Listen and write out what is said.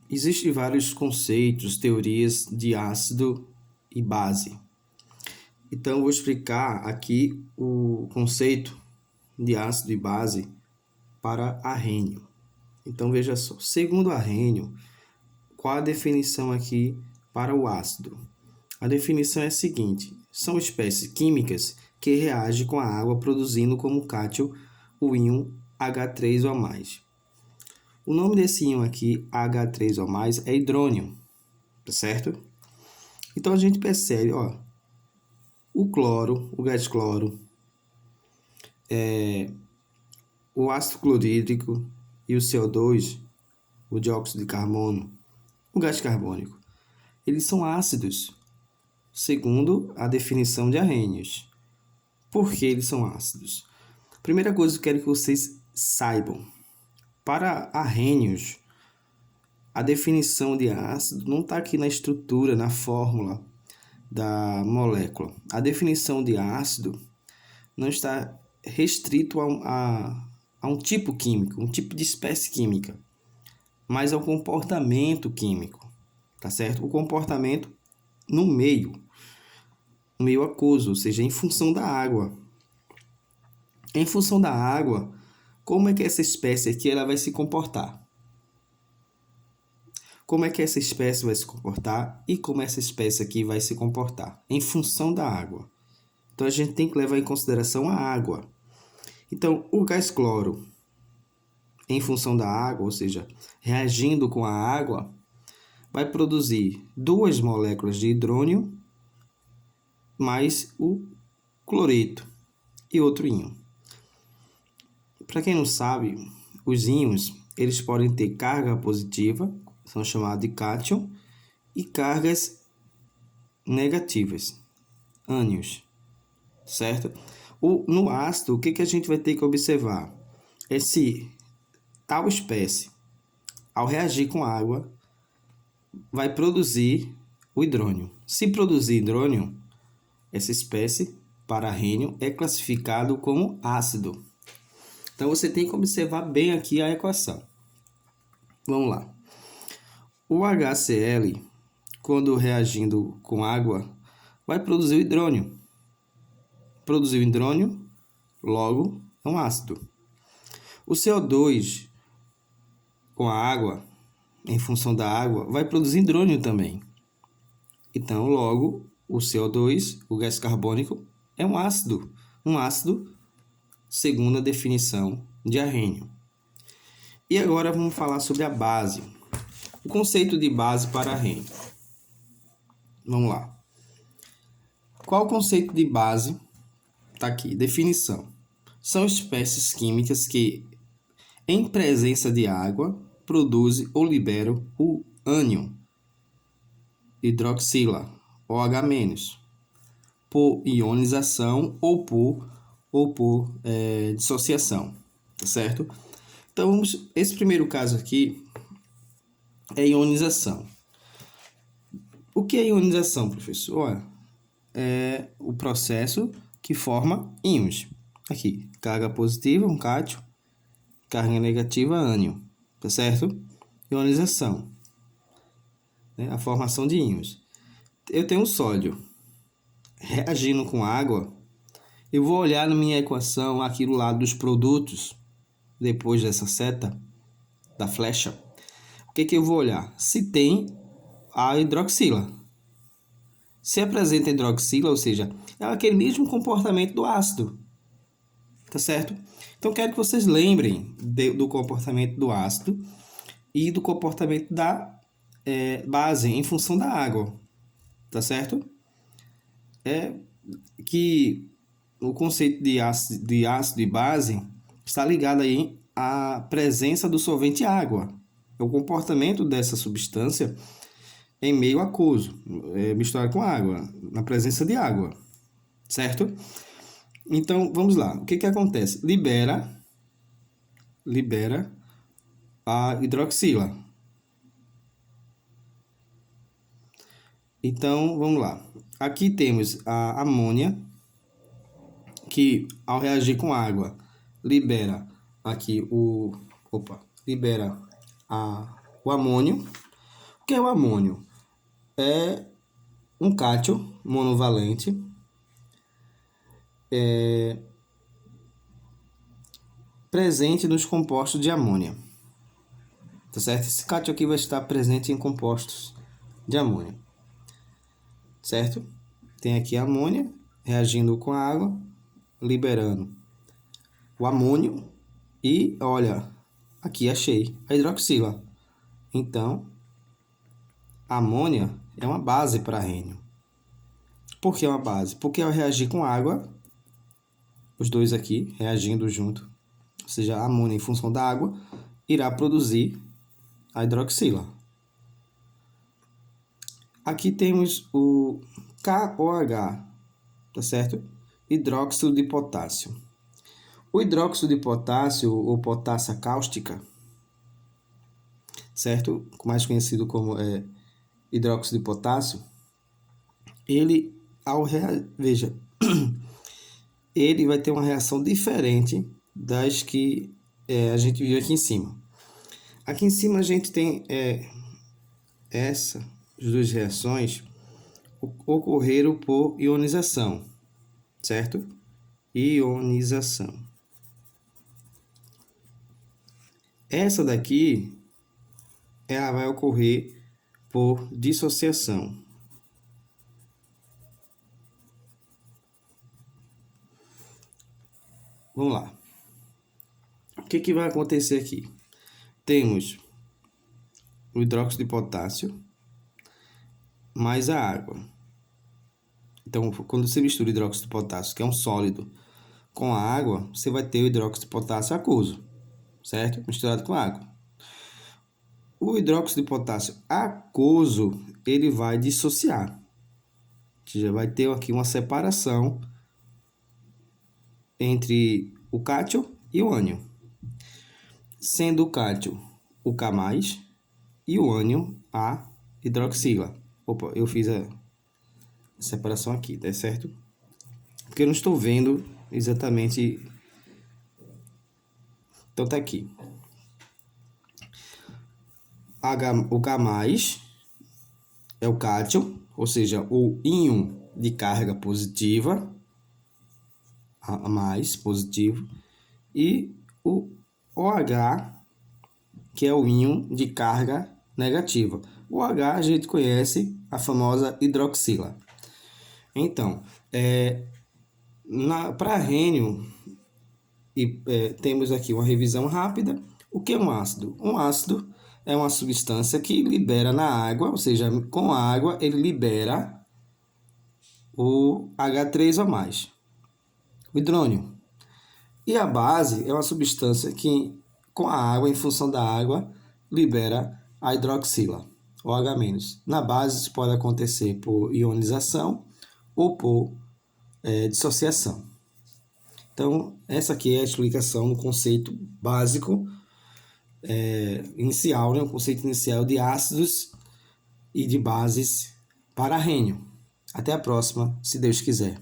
Existem vários conceitos, teorias de ácido e base. Então, eu vou explicar aqui o conceito de ácido e base para Arrhenius. Então, veja só. Segundo Arrhenius, qual a definição aqui para o ácido? A definição é a seguinte: são espécies químicas que reagem com a água produzindo como cátion o íon H3 ou mais. O nome desse íon aqui, H3 ou mais, é hidrônio, tá certo? Então a gente percebe, ó, o cloro, o gás cloro, o ácido clorídrico e o CO2, o dióxido de carbono, o gás carbônico, eles são ácidos, segundo a definição de Arrhenius. Por que eles são ácidos? Primeira coisa que eu quero que vocês saibam. Para Arrhenius, a definição de ácido não está aqui na estrutura, na fórmula da molécula. A definição de ácido não está restrito a um tipo químico, um tipo de espécie química, mas ao comportamento químico, tá certo? O comportamento no meio aquoso, ou seja, em função da água. Em função da água, como é que essa espécie aqui ela vai se comportar? Como é que essa espécie vai se comportar e como essa espécie aqui vai se comportar? Em função da água. Então, a gente tem que levar em consideração a água. Então, o gás cloro, em função da água, ou seja, reagindo com a água, vai produzir 2 moléculas de hidrônio mais o cloreto e outro íon. Para quem não sabe, os íons eles podem ter carga positiva, são chamados de cátion, e cargas negativas, ânions, certo? No ácido, o que a gente vai ter que observar? É se tal espécie, ao reagir com água, vai produzir o hidrônio. Se produzir hidrônio, essa espécie, para Arrhenius, é classificado como ácido. Então, você tem que observar bem aqui a equação. Vamos lá. O HCl, quando reagindo com água, vai produzir o hidrônio. Produziu hidrônio, logo é um ácido. O CO2, com a água, em função da água, vai produzir hidrônio também. Então, logo, o CO2, o gás carbônico, é um ácido. Um ácido, segundo a definição de Arrhenius. E agora vamos falar sobre a base. O conceito de base para Arrhenius. Vamos lá. Qual o conceito de base? Está aqui, definição. São espécies químicas que, em presença de água, produzem ou liberam o ânion hidroxila, OH-, por ionização ou por dissociação, tá certo? Então, esse primeiro caso aqui é ionização. O que é ionização, professor? É o processo que forma íons. Aqui, carga positiva, um cátion, carga negativa, ânion, tá certo? Ionização, né? A formação de íons. Eu tenho um sódio reagindo com água. Eu vou olhar na minha equação aqui do lado dos produtos, depois dessa seta da flecha. O que eu vou olhar? Se tem a hidroxila. Se apresenta hidroxila, ou seja, é aquele mesmo comportamento do ácido, tá certo? Então, quero que vocês lembrem do comportamento do ácido e do comportamento da base em função da água, tá certo? É que o conceito de ácido e base está ligado aí à presença do solvente água. É o comportamento dessa substância em meio aquoso, misturado com água, na presença de água, certo? Então, vamos lá. O que acontece? Libera a hidroxila. Então, vamos lá. Aqui temos a amônia, que ao reagir com água, libera aqui libera o o amônio. O que é o amônio? É um cátion monovalente presente nos compostos de amônia. Tá certo? Esse cátion aqui vai estar presente em compostos de amônia. Certo? Tem aqui a amônia reagindo com a água, liberando o amônio e, olha, aqui achei a hidroxila. Então, a amônia é uma base para rênio. Por que é uma base? Porque ao reagir com água, os dois aqui reagindo junto, ou seja, a amônia em função da água, irá produzir a hidroxila. Aqui temos o KOH, tá certo? Hidróxido de potássio. O hidróxido de potássio, ou potássio cáustica, certo? Mais conhecido como hidróxido de potássio, ele, veja, ele vai ter uma reação diferente das que a gente viu aqui em cima. Aqui em cima a gente tem essas duas reações ocorreram por ionização, certo? Ionização. Essa daqui, ela vai ocorrer por dissociação. Vamos lá. O que vai acontecer aqui? Temos o hidróxido de potássio mais a água. Então, quando você mistura o hidróxido de potássio, que é um sólido, com a água, você vai ter o hidróxido de potássio aquoso, certo? Misturado com água. O hidróxido de potássio aquoso, ele vai dissociar. Ou seja, vai ter aqui uma separação entre o cátion e o ânion. Sendo o cátion o K+, e o ânion a hidroxila. Opa, eu fiz a separação aqui, tá certo? Porque eu não estou vendo exatamente. Então tá aqui. O K+ é o cátion, ou seja, o íon de carga positiva, a mais positivo, e o OH, que é o íon de carga negativa. O H a gente conhece a famosa hidroxila. Então, para rênio, temos aqui uma revisão rápida. O que é um ácido? Um ácido é uma substância que libera na água, ou seja, com a água ele libera o H3O+, o hidrônio. E a base é uma substância que, com a água, em função da água, libera a hidroxila, o H-. Na base, isso pode acontecer por ionização ou por dissociação. Então, essa aqui é a explicação no conceito básico inicial, né? O conceito inicial de ácidos e de bases para rênio. Até a próxima, se Deus quiser.